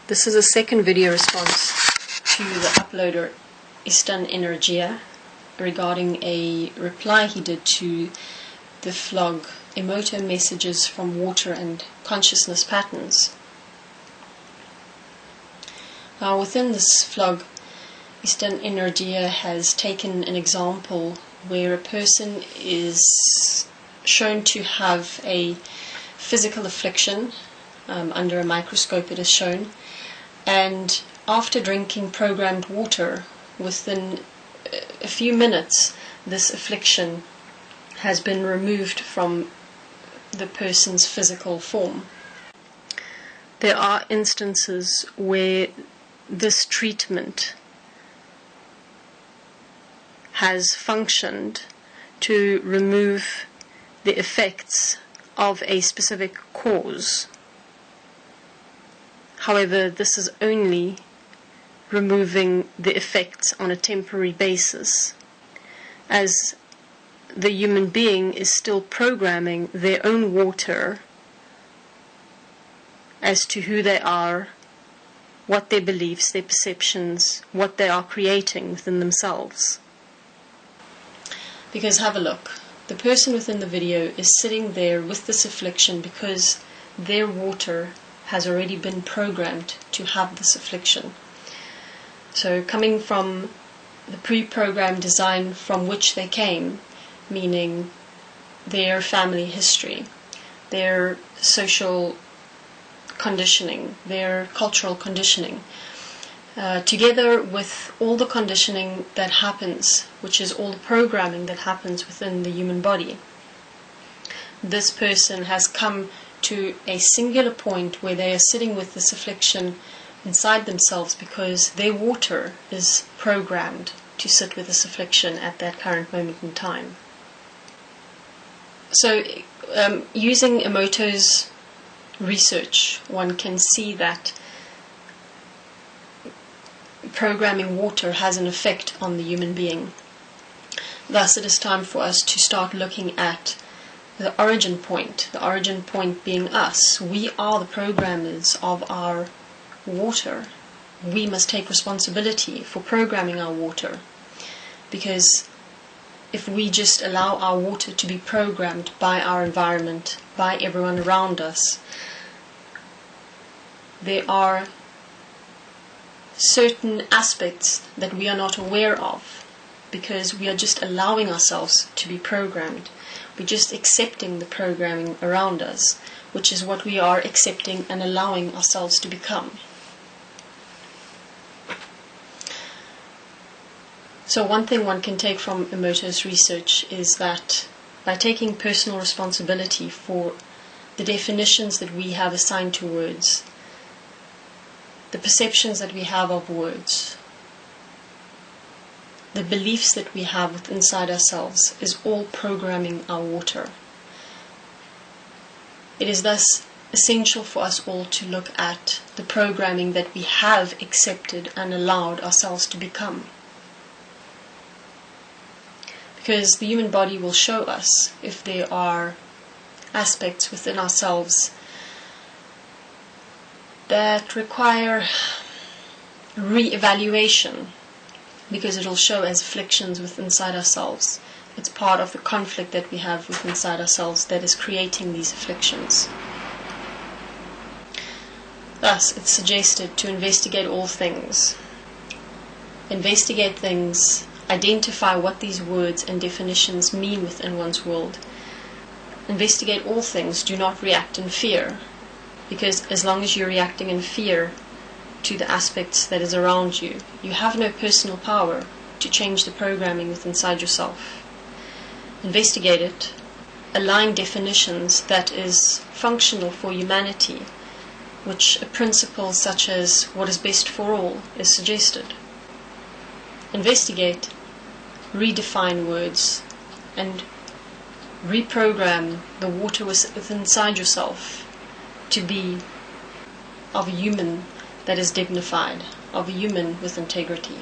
This is a second video response to the uploader Estenidw regarding a reply he did to the vlog Emoto Messages from Water and Consciousness Patterns. Now within this vlog, Estenidw has taken an example where a person is shown to have a physical affliction. Under a microscope it is shown, and after drinking programmed water, within a few minutes this affliction has been removed from the person's physical form. There are instances where this treatment has functioned to remove the effects of a specific cause. However, this is only removing the effects on a temporary basis, as the human being is still programming their own water as to who they are, what their beliefs, their perceptions, what they are creating within themselves. Because have a look, the person within the video is sitting there with this affliction because their water has already been programmed to have this affliction. So coming from the pre-programmed design from which they came, meaning their family history, their social conditioning, their cultural conditioning, together with all the conditioning that happens, which is all the programming that happens within the human body, this person has come to a singular point where they are sitting with this affliction inside themselves because their water is programmed to sit with this affliction at that current moment in time. So using Emoto's research, one can see that programming water has an effect on the human being. Thus it is time for us to start looking at the origin point being us. We are the programmers of our water. We must take responsibility for programming our water, because if we just allow our water to be programmed by our environment, by everyone around us, there are certain aspects that we are not aware of because we are just allowing ourselves to be programmed. We're just accepting the programming around us, which is what we are accepting and allowing ourselves to become. So one thing one can take from Emoto's research is that by taking personal responsibility for the definitions that we have assigned to words, the perceptions that we have of words, the beliefs that we have inside ourselves, is all programming our water. It is thus essential for us all to look at the programming that we have accepted and allowed ourselves to become. Because the human body will show us if there are aspects within ourselves that require re-evaluation, because it will show as afflictions within inside ourselves. It's part of the conflict that we have within inside ourselves that is creating these afflictions. Thus, it's suggested to investigate all things. Investigate things, identify what these words and definitions mean within one's world. Investigate all things, do not react in fear, because as long as you're reacting in fear to the aspects that is around you, you have no personal power to change the programming within inside yourself. Investigate it, align definitions that is functional for humanity, which a principle such as what is best for all is suggested. Investigate, redefine words, and reprogram the water within inside yourself to be of a human that is dignified, of a human with integrity.